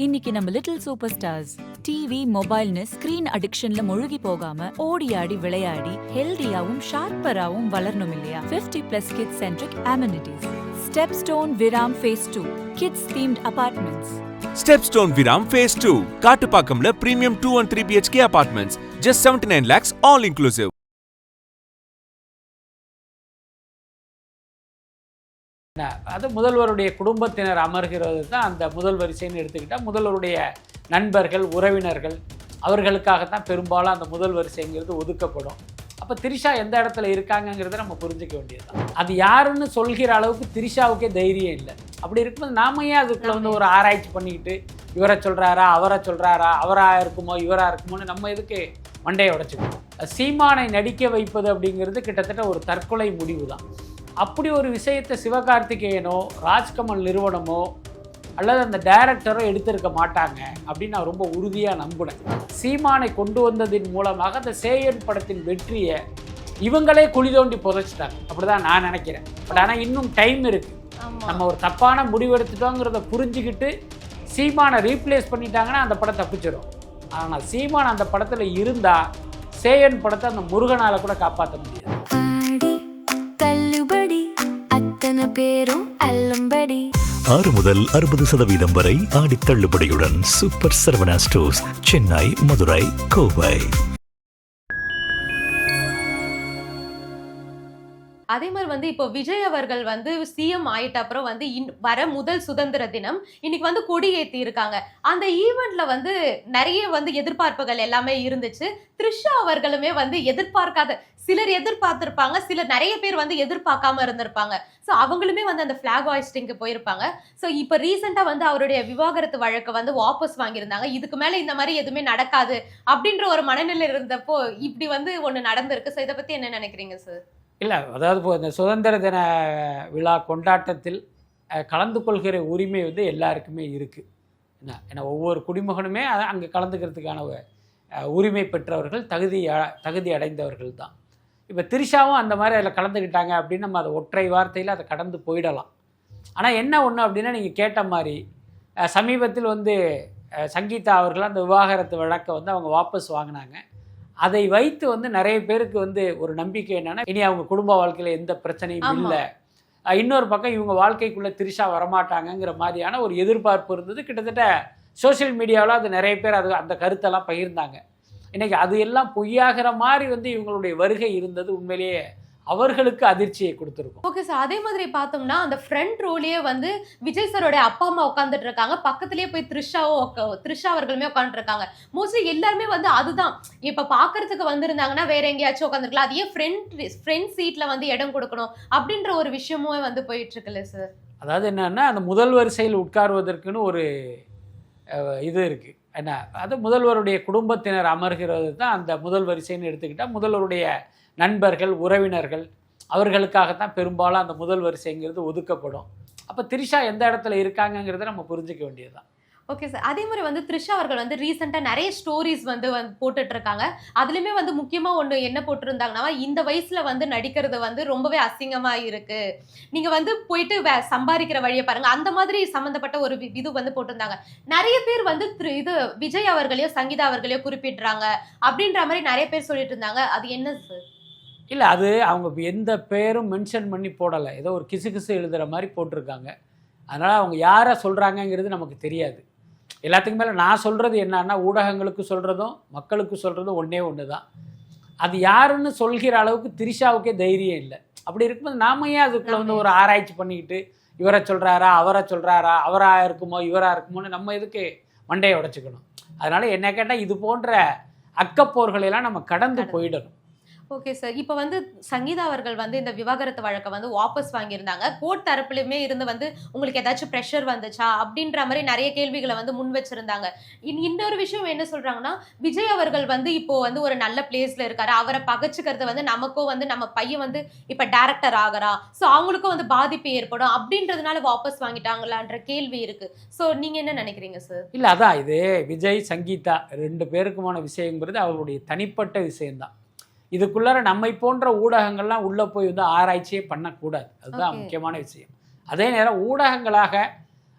இன்னைக்கு நம்ம little super stars TV மொபைல்னு ஸ்கிரீன் அடிக்ஷன்ல முழுகி போகாம ஓடி ஆடி விளையாடி ஹெல்தியாவும் ஷார்ப்பராவும் வளரணும் இல்லையா? 50+ kids centric amenities. Stepstone Viram phase 2 kids themed apartments. Stepstone Viram Phase 2 காட்டுப்பாக்கம்ல premium 2 and 3 BHK apartments just 79 lakhs all inclusive. அது முதல்வருடைய குடும்பத்தினர் அமர்கிறது தான் அந்த முதல் வரிசைன்னு எடுத்துக்கிட்டால் முதல்வருடைய நண்பர்கள் உறவினர்கள் அவர்களுக்காகத்தான் பெரும்பாலும் அந்த முதல் வரிசைங்கிறது ஒதுக்கப்படும். அப்போ திரிஷா எந்த இடத்துல இருக்காங்கங்கிறத நம்ம புரிஞ்சிக்க வேண்டியதுதான். அது யாருன்னு சொல்கிற அளவுக்கு திரிஷாவுக்கே தைரியம் இல்லை. அப்படி இருக்கும்போது நாம ஏன் அதுக்குள்ள வந்து ஒரு ஆராய்ச்சி பண்ணிக்கிட்டு இவரை சொல்கிறாரா அவரை சொல்கிறாரா அவராக இருக்குமோ இவராக இருக்குமோன்னு நம்ம இதுக்கு மண்டையை உடைச்சிக்கணும். சீமானை நடிக்க வைப்பது அப்படிங்கிறது கிட்டத்தட்ட ஒரு தற்கொலை முடிவு தான். அப்படி ஒரு விஷயத்தை சிவகார்த்திகேயனோ ராஜ்கமல் நிறுவனமோ அல்லது அந்த டைரக்டரோ எடுத்திருக்க மாட்டாங்க அப்படின்னு நான் ரொம்ப உறுதியாக நம்புனேன். சீமானை கொண்டு வந்ததின் மூலமாக அந்த சேயன் படத்தின் வெற்றியை இவங்களே குழி தோண்டி புதைச்சிட்டாங்க. அப்படிதான் நான் நினைக்கிறேன். பட் ஆனால் இன்னும் டைம் இருக்குது. நம்ம ஒரு தப்பான முடிவெடுத்துட்டோங்கிறத புரிஞ்சுக்கிட்டு சீமானை ரீப்ளேஸ் பண்ணிட்டாங்கன்னா அந்த படம் தப்பிச்சிடும். ஆனால் சீமான் அந்த படத்தில் இருந்தால் சேயன் படத்தை அந்த முருகனால் கூட காப்பாற்ற முடியாது. பேரும் அல்லம்படி 6 முதல் 60% வரை ஆடி தள்ளுபடியுடன் சூப்பர் சரவணா ஸ்டோர்ஸ், சென்னை, மதுரை, கோவை. அதே மாதிரி வந்து இப்போ விஜய் அவர்கள் வந்து சிஎம் ஆயிட்ட அப்புறம் வந்து வர முதல் சுதந்திர தினம் இன்னைக்கு வந்து கொடி ஏற்றி இருக்காங்க. அந்த ஈவெண்ட்ல வந்து நிறைய வந்து எதிர்பார்ப்புகள் எல்லாமே இருந்துச்சு. த்ரிஷா அவர்களுமே வந்து எதிர்பார்க்காத சிலர் எதிர்பார்த்திருப்பாங்க, சிலர் நிறைய பேர் வந்து எதிர்பார்க்காம இருந்திருப்பாங்க. ஸோ அவங்களுமே வந்து அந்த ஃபிளாக் ஹாய்ஸ்டிங்க்கு போயிருப்பாங்க. ஸோ இப்போ ரீசெண்டாக வந்து அவருடைய விவாகரத்து வழக்கை வந்து வாபஸ் வாங்கியிருந்தாங்க. இதுக்கு மேலே இந்த மாதிரி எதுவுமே நடக்காது அப்படின்ற ஒரு மனநிலை இருந்தப்போ இப்படி வந்து ஒன்று நடந்திருக்கு. ஸோ இதை பற்றி என்ன நினைக்கிறீங்க சார்? இல்லை, அதாவது இப்போ இந்த சுதந்திர தின விழா கொண்டாட்டத்தில் கலந்து கொள்கிற உரிமை வந்து எல்லாருக்குமே இருக்குது. ஏன்னா ஒவ்வொரு குடிமகனுமே அங்கே கலந்துக்கிறதுக்கான உரிமை பெற்றவர்கள் தகுதி அடைந்தவர்கள் தான். இப்போ திரிஷாவும் அந்த மாதிரி அதில் கலந்துக்கிட்டாங்க அப்படின்னு நம்ம அதை ஒற்றை வார்த்தையில் அதை கடந்து போயிடலாம். ஆனால் என்ன ஒன்று அப்படின்னா, நீங்கள் கேட்ட மாதிரி சமீபத்தில் வந்து சங்கீதா அவர்கள் அந்த விவாகரத்து வழக்கை வந்து அவங்க வாபஸ் வாங்கினாங்க. அதை வைத்து வந்து நிறைய பேருக்கு வந்து ஒரு நம்பிக்கை என்னன்னா, இனி அவங்க குடும்ப வாழ்க்கையில் எந்த பிரச்சனையும் இல்லை, இன்னொரு பக்கம் இவங்க வாழ்க்கைக்குள்ளே திரிஷா வரமாட்டாங்கங்கிற மாதிரியான ஒரு எதிர்பார்ப்பு இருந்தது. கிட்டத்தட்ட சோஷியல் மீடியாவில் அது நிறைய பேர் அந்த கருத்தெல்லாம் பகிர்ந்தாங்க. இன்றைக்கி அது எல்லாம் பொய்யாகிற மாதிரி வந்து இவங்களுடைய வருகை இருந்தது உண்மையிலேயே அவர்களுக்கு அதிர்ச்சியை கொடுத்துருக்கும். ஓகே சார், அதே மாதிரி பார்த்தோம்னா அந்த ஃப்ரண்ட் ரோலயே வந்து விஜய் சாரோட அப்பா அம்மா உட்காந்துட்டு இருக்காங்க, பக்கத்துலேயே போய் த்ரிஷா அவர்களுமே உட்காந்துட்டு இருக்காங்க. மோஸ்ட்லி எல்லாருமே வந்து அதுதான் இப்போ பார்க்கறதுக்கு வந்திருந்தாங்கன்னா வேற எங்கேயாச்சும் உட்காந்துருக்கலாம். அதையே ஃப்ரண்ட் சீட்டில் வந்து இடம் கொடுக்கணும் அப்படின்ற ஒரு விஷயமும் வந்து போயிட்டு இருக்குல்ல சார்? அதாவது என்னன்னா, அந்த முதல் வரிசையில் உட்காருவதற்குன்னு ஒரு இது இருக்குது. என்ன, அது முதல்வருடைய குடும்பத்தினர் அமர்கிறது தான் அந்த முதல் வரிசைன்னு எடுத்துக்கிட்டால் முதல்வருடைய நண்பர்கள் உறவினர்கள் அவர்களுக்காகத்தான் பெரும்பாலும் அந்த முதல் வரிசைங்கிறது ஒதுக்கப்படும். அப்போ திரிஷா எந்த இடத்துல இருக்காங்கங்கிறத நம்ம புரிஞ்சிக்க வேண்டியதுதான். ஓகே சார், அதே மாதிரி வந்து த்ரிஷா அவர்கள் வந்து ரீசெண்டாக நிறைய ஸ்டோரிஸ் வந்து போட்டுட்டு இருக்காங்க. அதுலேயுமே வந்து முக்கியமாக ஒன்று என்ன போட்டிருந்தாங்கன்னா, இந்த வயசில் வந்து நடிக்கிறது வந்து ரொம்பவே அசிங்கமாக இருக்கு, நீங்கள் வந்து போயிட்டு சம்பாதிக்கிற வழியை பாருங்கள், அந்த மாதிரி சம்மந்தப்பட்ட ஒரு இது வந்து போட்டிருந்தாங்க. நிறைய பேர் வந்து இது விஜய் அவர்களையோ சங்கீதா அவர்களையோ குறிப்பிடுறாங்க அப்படின்ற மாதிரி நிறைய பேர் சொல்லிட்டு இருந்தாங்க. அது என்ன சார்? இல்லை, அது அவங்க எந்த பேரும் மென்ஷன் பண்ணி போடலை, ஏதோ ஒரு கிசு எழுதுகிற மாதிரி போட்டிருக்காங்க. அதனால் அவங்க யாரை சொல்கிறாங்கங்கிறது நமக்கு தெரியாது. எல்லாத்துக்கும் மேலே நான் சொல்கிறது என்னன்னா, ஊடகங்களுக்கு சொல்கிறதும் மக்களுக்கு சொல்கிறதும் ஒன்று தான். அது யாருன்னு சொல்கிற அளவுக்கு திரிஷாவுக்கே தைரியம் இல்லை. அப்படி இருக்கும்போது நாம ஏன் அதுக்குள்ள வந்து ஒரு ஆராய்ச்சி பண்ணிக்கிட்டு இவரை சொல்கிறாரா அவரை சொல்கிறாரா அவராக இருக்குமோ இவராக இருக்குமோன்னு நம்ம இதுக்கு மண்டையை உடைச்சிக்கணும். அதனால் என்ன கேட்டால் இது போன்ற அக்கப்போர்களெல்லாம் நம்ம கடந்து போயிடணும். ஓகே சார், இப்போ வந்து சங்கீதா அவர்கள் வந்து இந்த விவாகரத்து வழக்கை வந்து வாபஸ் வாங்கியிருந்தாங்க. கோர்ட் தரப்புலையுமே இருந்து வந்து உங்களுக்கு ஏதாச்சும் ப்ரெஷர் வந்துச்சா அப்படின்ற மாதிரி நிறைய கேள்விகளை வந்து முன் வச்சிருந்தாங்க. இன்னொரு விஷயம் என்ன சொல்றாங்கன்னா, விஜய் அவர்கள் வந்து இப்போ வந்து ஒரு நல்ல பிளேஸ்ல இருக்காரு, அவரை பகச்சுக்கிறது வந்து நமக்கும் வந்து நம்ம பையன் வந்து இப்போ டைரக்டர் ஆகிறா, ஸோ அவங்களுக்கும் வந்து பாதிப்பு ஏற்படும் அப்படின்றதுனால வாபஸ் வாங்கிட்டாங்களான்ற கேள்வி இருக்கு. ஸோ நீங்க என்ன நினைக்கிறீங்க சார்? இல்லை, அதான் இது விஜய் சங்கீதா 2 பேருக்குமான விஷயங்கிறது அவருடைய தனிப்பட்ட விஷயம்தான். இதுக்குள்ளார நம்மை போன்ற ஊடகங்கள்லாம் உள்ளே போய் வந்து ஆராய்ச்சியே பண்ணக்கூடாது. அதுதான் முக்கியமான விஷயம். அதே நேரம் ஊடகங்களாக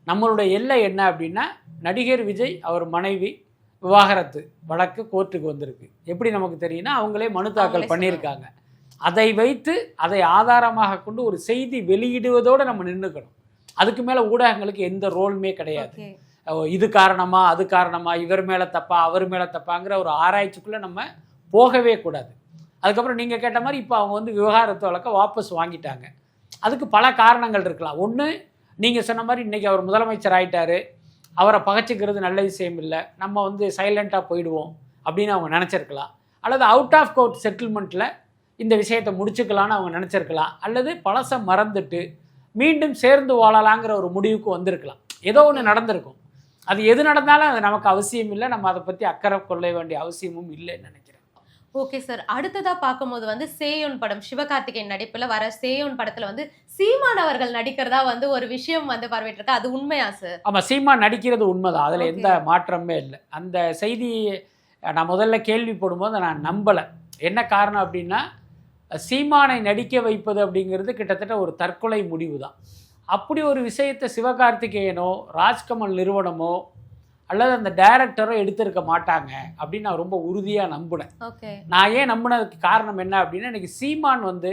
நம்மளுடைய எல்லை என்ன அப்படின்னா, நடிகர் விஜய் அவர் மனைவி விவாகரத்து வழக்கு கோர்ட்டுக்கு வந்திருக்கு. எப்படி நமக்கு தெரியும்னா அவங்களே மனு தாக்கல் பண்ணியிருக்காங்க. அதை வைத்து அதை ஆதாரமாக கொண்டு ஒரு செய்தி வெளியிடுவதோடு நம்ம நின்றுக்கணும். அதுக்கு மேலே ஊடகங்களுக்கு எந்த ரோலுமே கிடையாது. இது காரணமா அது காரணமா, இவர் மேலே தப்பா அவர் மேலே தப்பாங்கிற ஒரு ஆராய்ச்சிக்குள்ளே நம்ம போகவே கூடாது. அதுக்கப்புறம் நீங்கள் கேட்ட மாதிரி இப்போ அவங்க வந்து விவகாரத்து வழக்க வாபஸ் வாங்கிட்டாங்க. அதுக்கு பல காரணங்கள் இருக்கலாம். ஒன்று, நீங்கள் சொன்ன மாதிரி இன்றைக்கி அவர் முதலமைச்சர் ஆகிட்டார், அவரை பகைச்சிக்கிறது நல்ல விஷயம் இல்லை, நம்ம வந்து சைலண்ட்டாக போயிடுவோம் அப்படின்னு அவங்க நினச்சிருக்கலாம். அல்லது அவுட் ஆஃப் கோர்ட் செட்டில்மெண்ட்டில் இந்த விஷயத்தை முடிச்சுக்கலான்னு அவங்க நினச்சிருக்கலாம். அல்லது பழசை மறந்துட்டு மீண்டும் சேர்ந்து வாழலாங்கிற ஒரு முடிவுக்கு வந்திருக்கலாம். ஏதோ ஒன்று நடந்திருக்கும். அது எது நடந்தாலும் அது நமக்கு அவசியம் இல்லை, நம்ம அதை பற்றி அக்கறை கொள்ள வேண்டிய அவசியமும் இல்லைன்னு நினைக்கிறேன். ஓகே சார், அடுத்ததா பார்க்கும்போது வந்து சேயோன் படம், சிவகார்த்திகேயன் நடிப்புல வர சேயோன் படத்துல வந்து சீமான் அவர்கள் நடிக்கிறதா வந்து ஒரு விஷயம் வந்து பரவிட்டு இருக்கு. அது உண்மையா சார்? ஆமா, சீமான் நடிக்கிறது உண்மைதான், அதுல எந்த மாற்றமே இல்லை. அந்த செய்தி நான் முதல்ல கேள்விப்படும்போது நான் நம்பலை. என்ன காரணம் அப்படின்னா, சீமானை நடிக்க வைப்பது அப்படிங்கிறது கிட்டத்தட்ட ஒரு தற்கொலை முடிவு தான். அப்படி ஒரு விஷயத்தை சிவகார்த்திகேயனோ ராஜ்கமல் நிறுவனமோ அல்லது அந்த டைரக்டரோ எடுத்திருக்க மாட்டாங்க அப்படின்னு நான் ரொம்ப உறுதியாக நம்பினேன். நான் ஏன் நம்பினதுக்கு காரணம் என்ன அப்படின்னா, இன்றைக்கி சீமான் வந்து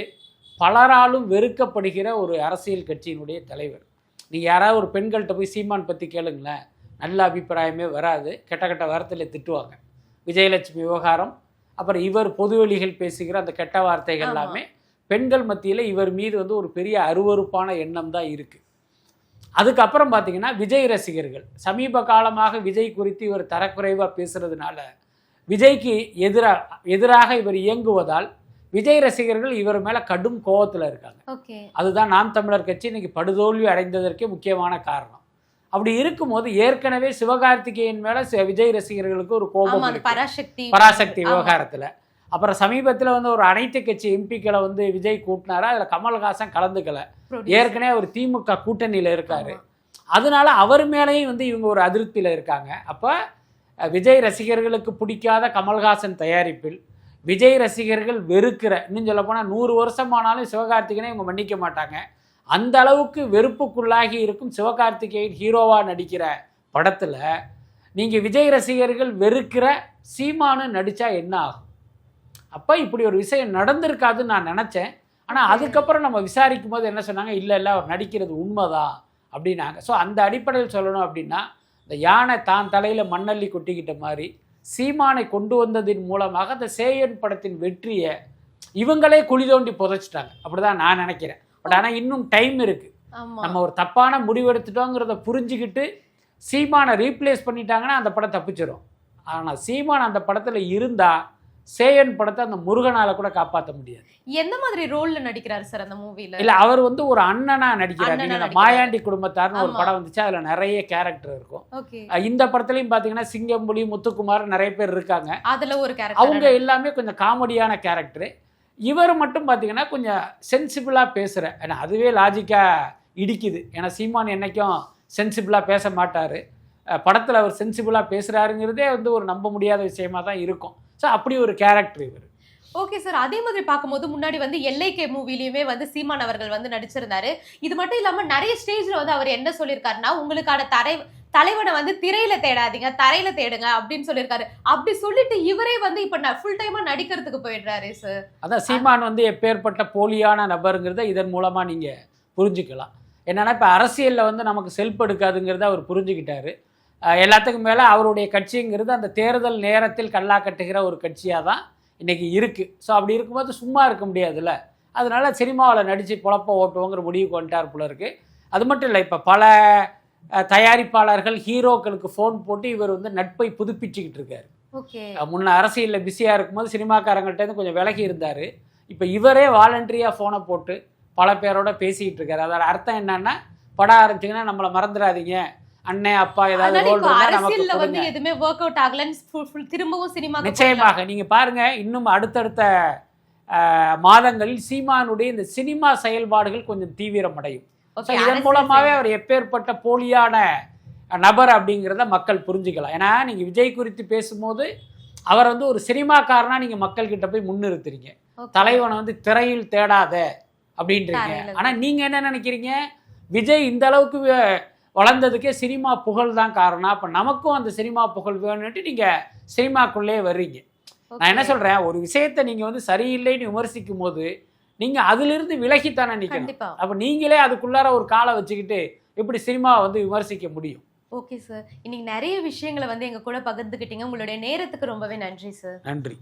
பலராலும் வெறுக்கப்படுகிற ஒரு அரசியல் கட்சியினுடைய தலைவர். நீங்கள் யாராவது ஒரு பெண்கள்கிட்ட போய் சீமான் பற்றி கேளுங்களேன், நல்ல அபிப்பிராயமே வராது, கெட்ட கெட்ட வார்த்தையில் திட்டுவாங்க. விஜயலட்சுமி விவகாரம், அப்புறம் இவர் பொதுவெளிகள் பேசுகிற அந்த கெட்ட வார்த்தைகள் எல்லாமே பெண்கள் மத்தியில் இவர் மீது வந்து ஒரு பெரிய அருவருப்பான எண்ணம் தான் இருக்குது. அதுக்கப்புறம் பார்த்தீங்கன்னா விஜய் ரசிகர்கள் சமீப காலமாக விஜய் குறித்து இவர் தரக்குறைவாக பேசுகிறதுனால விஜய்க்கு எதிராக இவர் இயங்குவதால் விஜய் ரசிகர்கள் இவர் மேலே கடும் கோபத்தில் இருக்காங்க. அதுதான் நாம் தமிழர் கட்சி இன்னைக்கு படுதோல்வி அடைந்ததற்கே முக்கியமான காரணம். அப்படி இருக்கும்போது ஏற்கனவே சிவகார்த்திகேயன் மேலே விஜய் ரசிகர்களுக்கு ஒரு கோபம், பராசக்தி விவகாரத்தில். அப்புறம் சமீபத்தில் வந்து ஒரு அனைத்து கட்சி எம்பிக்களை வந்து விஜய் கூட்டினாரா, அதில் கமல்ஹாசன் கலந்துக்கலை. ஏற்கனவே அவர் திமுக கூட்டணியில் இருக்கார். அதனால அவர் மேலேயும் வந்து இவங்க ஒரு அதிருப்தியில் இருக்காங்க. அப்போ விஜய் ரசிகர்களுக்கு பிடிக்காத கமல்ஹாசன் தயாரிப்பில் விஜய் ரசிகர்கள் வெறுக்கிற, இன்னும் சொல்ல போனால் 100 வருஷமானாலும் சிவகார்த்திகேயனை இவங்க மன்னிக்க மாட்டாங்க, அந்த அளவுக்கு வெறுப்புக்குள்ளாகி இருக்கும் சிவகார்த்திகேயன் ஹீரோவாக நடிக்கிற படத்தில் நீங்கள் விஜய் ரசிகர்கள் வெறுக்கிற சீமானு நடித்தா என்ன ஆகும்? அப்போ இப்படி ஒரு விஷயம் நடந்திருக்காதுன்னு நான் நினச்சேன். ஆனால் அதுக்கப்புறம் நம்ம விசாரிக்கும் போது என்ன சொன்னாங்க, இல்லை அவர் நடிக்கிறது உண்மைதான் அப்படின்னாங்க. ஸோ அந்த அடிப்படையில் சொல்லணும் அப்படின்னா, இந்த யானை தான் தலையில் மண்ணள்ளி கொட்டிக்கிட்ட மாதிரி சீமானை கொண்டு வந்ததின் மூலமாக அந்த சேயன் படத்தின் வெற்றியை இவங்களே குழி தோண்டி புதைச்சிட்டாங்க. அப்படிதான் நான் நினைக்கிறேன். பட் ஆனால் இன்னும் டைம் இருக்குது. நம்ம ஒரு தப்பான முடிவெடுத்துட்டோங்கிறத புரிஞ்சுக்கிட்டு சீமானை ரீப்ளேஸ் பண்ணிட்டாங்கன்னா அந்த படம் தப்பிச்சிடும். ஆனால் சீமான் அந்த படத்தில் இருந்தால் சேயன் படத்தை அந்த முருகனால கூட காப்பாற்ற முடியாது. எந்த மாதிரி ரோல்ல நடிக்கிறாரு சார் அந்த மூவில? இல்ல, அவர் வந்து ஒரு அண்ணனா நடிக்கிறாரு. மாயாண்டி குடும்பத்தார்னு ஒரு படம் வந்துச்சு, அதுல நிறைய கேரக்டர் இருக்கும். இந்த படத்துலயும் பாத்தீங்கன்னா சிங்கம்புலி, முத்துக்குமார் நிறைய பேர் இருக்காங்க. அதுல ஒரு கேரக்டர், அவங்க எல்லாமே கொஞ்சம் காமெடியான கேரக்டர். இவர் மட்டும் பாத்தீங்கன்னா கொஞ்சம் சென்சிபிளா பேசுற, ஏன்னா அதுவே லாஜிக்கா இடிக்குது. ஏன்னா சீமான் என்னைக்கும் சென்சிபிளா பேச மாட்டாரு. படத்துல அவர் சென்சிபிளா பேசுறாருங்கிறதே வந்து ஒரு நம்ப முடியாத விஷயமா தான் இருக்கும். ஸோ அப்படி ஒரு கேரக்டர் இவர். ஓகே சார், அதே மாதிரி பார்க்கும்போது முன்னாடி வந்து எல்ஐகே மூவிலையுமே வந்து சீமான் அவர்கள் வந்து நடிச்சிருந்தாரு. இது மட்டும் இல்லாமல் நிறைய ஸ்டேஜில் வந்து அவர் என்ன சொல்லியிருக்காருன்னா, உங்களுக்கான தலைவனை வந்து திரையில தேடாதீங்க, தரையில தேடுங்க அப்படின்னு சொல்லியிருக்காரு. அப்படி சொல்லிட்டு இவரே வந்து இப்போ ஃபுல் டைமா நடிக்கிறதுக்கு போயிடுறாரு சார். அதான் சீமான் வந்து எப்பேற்பட்ட போலியான நபருங்கிறத இதன் மூலமாக நீங்கள் புரிஞ்சுக்கலாம். என்னன்னா, இப்போ அரசியலில் வந்து நமக்கு செல்ஃப் எடுக்காதுங்கிறத அவர் புரிஞ்சுக்கிட்டாரு. எல்லாத்துக்கும் மேலே அவருடைய கட்சிங்கிறது அந்த தேர்தல் நேரத்தில் கல்லா கட்டுகிற ஒரு கட்சியாக தான் இன்றைக்கி இருக்குது. ஸோ அப்படி இருக்கும்போது சும்மா இருக்க முடியாதுல்ல, அதனால சினிமாவில் நடித்து பொழப்ப ஓட்டுவோங்கிற முடிவுக்கு வந்துட்டார் போல இருக்குது. அது மட்டும் இல்லை, இப்போ பல தயாரிப்பாளர்கள் ஹீரோக்களுக்கு ஃபோன் போட்டு இவர் வந்து நட்பை புதுப்பிச்சுக்கிட்டு இருக்காரு. முன்ன அரசியலில் பிஸியாக இருக்கும்போது சினிமாக்காரங்கள்ட்டேருந்து கொஞ்சம் விலகி இருந்தார். இப்போ இவரே வாலண்டரியாக ஃபோனை போட்டு பல பேரோட பேசிக்கிட்டு இருக்காரு. அதோட அர்த்தம் என்னன்னா, படம் ஆரம்பிச்சிங்கன்னா நம்மளை மறந்துடாதீங்க, அண்ணே அப்பா ஏதாவது ரோல் இருந்தா நமக்கு வந்து எதுமே வொர்க் அவுட் ஆகலன்னு திரும்பவும் சினிமா. நிச்சயமாக நீங்க பாருங்க, இன்னும் அடுத்தடுத்த மாதங்களில் சீமானுடைய இந்த சினிமா செயல்பாடுகள் கொஞ்சம் தீவிரமடையும். இதன் மூலமாவே அவர் எப்பேற்பட்ட போலியான நபர் அப்படிங்கிறத மக்கள் புரிஞ்சுக்கலாம். ஏன்னா நீங்க விஜய் குறித்து பேசும்போது அவர் வந்து ஒரு சினிமாக்காரனா நீங்க மக்கள் கிட்ட போய் முன்னிறுத்துறீங்க, தலைவனை வந்து திரையில் தேடாத அப்படின்றீங்க. ஆனா நீங்க என்ன நினைக்கிறீங்க, விஜய் இந்த அளவுக்கு வளர்ந்ததுக்கே சினிமா புகழ் தான் காரணம். அப்போ நமக்கும் அந்த சினிமா புகழ் வேணும்ட்டு நீங்கள் சினிமாக்குள்ளே வர்றீங்க. நான் என்ன சொல்கிறேன், ஒரு விஷயத்தை நீங்கள் வந்து சரியில்லைன்னு விமர்சிக்கும் போது நீங்கள் அதிலிருந்து விலகித்தானே நிற்கணும். அப்போ நீங்களே அதுக்குள்ளார ஒரு காலை வச்சுக்கிட்டு எப்படி சினிமாவை வந்து விமர்சிக்க முடியும்? ஓகே சார், இன்னைக்கு நிறைய விஷயங்களை வந்து எங்க கூட பகிர்ந்துக்கிட்டீங்க. உங்களுடைய நேரத்துக்கு ரொம்பவே நன்றி சார். நன்றி.